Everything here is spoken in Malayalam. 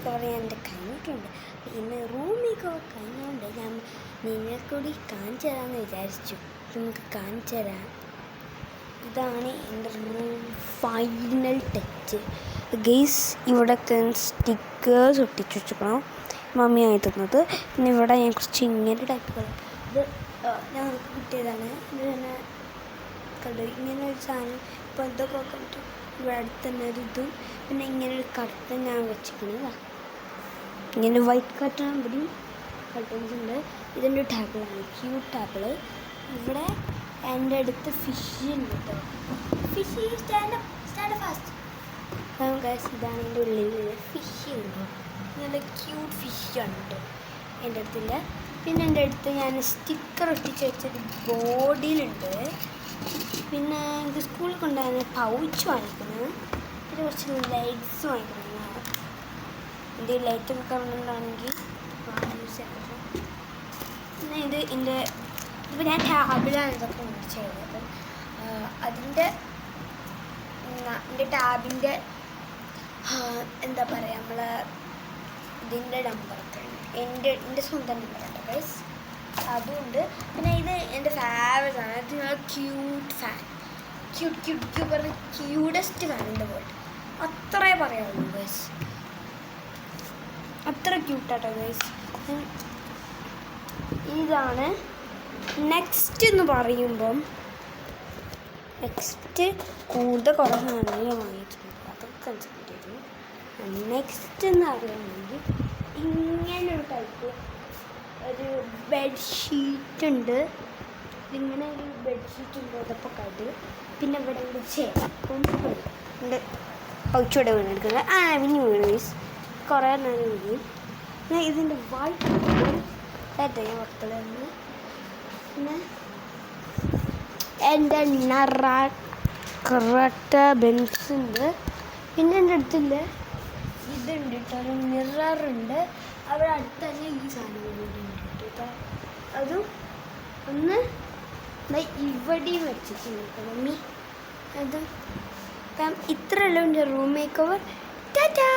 മേക്ക് ഓവർ ഞാൻ എൻ്റെ കഴിഞ്ഞിട്ടുണ്ട്. ഇന്ന് റൂം മേക്ക് ഓവർ കഴിഞ്ഞുകൊണ്ട് ഞാൻ നിങ്ങൾക്കൂടി കാണിച്ചു തരാമെന്ന് വിചാരിച്ചു. നിങ്ങൾക്ക് കാണിച്ചു തരാം. ഇതാണ് എൻ്റെ റൂം ഫൈനൽ ടച്ച് ഗെയ്സ്. ഇവിടെ സ്റ്റിക്കേഴ്സ് ഒട്ടിച്ച് വെച്ചിരിക്കണം, മമ്മിയായി തന്നത്. പിന്നെ ഇവിടെ ഞാൻ കുറച്ച് ഇങ്ങനെ ടൈപ്പുകൾ, ഇത് ഞങ്ങൾക്ക് കിട്ടിയതാണ്. ഇത് തന്നെ കണ്ടു, ഇങ്ങനെ ഒരു സാധനം. ഇപ്പോൾ ഇതൊക്കെ കണ്ടു, ഇവിടെ അടുത്ത് തന്നെ ഒരു ഇതും, പിന്നെ ഇങ്ങനെ ഒരു കർട്ടൻ ഞാൻ വെച്ചിരിക്കുന്നത്. ഇങ്ങനെ വൈറ്റ് കർട്ടൻ കൂടി കർട്ടൻസ് ഉണ്ട്. ഇതിൻ്റെ ടേബിളാണ്, ക്യൂട്ട് ടേബിൾ. ഇവിടെ എൻ്റെ അടുത്ത് ഫിഷ് ഉണ്ട് കേട്ടോ. Fish stand fast. ഗൈസ്, ഇതാണ് എൻ്റെ ഉള്ളിൽ ഫിഷ് ഉണ്ട്. നല്ല ക്യൂട്ട് ഫിഷാണ് കേട്ടോ എൻ്റെ അടുത്തില്ല. പിന്നെ എൻ്റെ അടുത്ത് ഞാൻ സ്റ്റിക്കർ ഒട്ടിച്ച് വെച്ചൊരു ബോർഡിലുണ്ട്. പിന്നെ ഇത് സ്കൂളിൽ കൊണ്ടുപോകുന്ന പൗച്ച് വാങ്ങിക്കുന്നത്. പിന്നെ കുറച്ച് ലൈറ്റ്സ് വാങ്ങിക്കുന്നത്. എൻ്റെ ലൈറ്റൊക്കെ കാണുന്നുണ്ടാണെങ്കിൽ യൂസ് ചെയ്യാൻ പറ്റും. പിന്നെ ഇത് ഇപ്പോൾ ഞാൻ ടാബിലാണ് ഇതൊക്കെ ചെയ്തത്. അപ്പം അതിൻ്റെ എൻ്റെ ടാബിൻ്റെ എന്താ പറയുക, നമ്മൾ ഇതിൻ്റെ നമ്പറൊക്കെ എൻ്റെ സ്വന്തം നമ്പറുണ്ട് ഗൈസ്, അതുകൊണ്ട്. പിന്നെ ഇത് എൻ്റെ ഫേവറേറ്റ് ആണ്. ഇത് ക്യൂട്ട് ഫാൻ, ക്യൂട്ട് പറഞ്ഞ cutest fan in the world. അത്രേ പറയാവുള്ളൂ ഗൈസ്, അത്ര ക്യൂട്ടാട്ടോ ഗൈസ്. ഇതാണ് നെക്സ്റ്റ് എന്ന് പറയുമ്പം, നെക്സ്റ്റ് കൂടുതൽ കുറേ സാധനങ്ങൾ വാങ്ങിയിട്ടുണ്ട്, അതൊക്കെ കൺസിഡർ. നെക്സ്റ്റ് എന്ന് പറയുകയാണെങ്കിൽ ഇങ്ങനൊരു ടൈപ്പ് ഒരു ബെഡ്ഷീറ്റ് ഉണ്ട്. ഇങ്ങനെ ഒരു ബെഡ്ഷീറ്റ് ഉണ്ട്, അതൊക്കെ കണ്ട്. പിന്നെ ഇവിടെ ഒരു ചേപ്പും ഉണ്ട്, പൗച്ചോടെ വീണെടുക്കുന്നത്. പിന്നെ വീണ് മീൻസ് കുറേ നേരം വീഴും. പിന്നെ ഇതിൻ്റെ വൈറ്റ് മക്കളെന്ന്. പിന്നെ എൻ്റെ കറക്റ്റ ബെൻസ് ഉണ്ട്. പിന്നെ എൻ്റെ അടുത്തിൻ്റെ ഇതുണ്ട് കേട്ടോ, ഒരു മിററുണ്ട്. അവിടെ അടുത്ത് തന്നെ ഈ സാധനം കേട്ടോ. അതും ഒന്ന് ഇവിടെയും വെച്ചിട്ടുണ്ട് കേട്ടോ മമ്മി. അത് ഇത്രയല്ല എൻ്റെ റൂം മേക്ക് ഓവർ. ടാറ്റാ.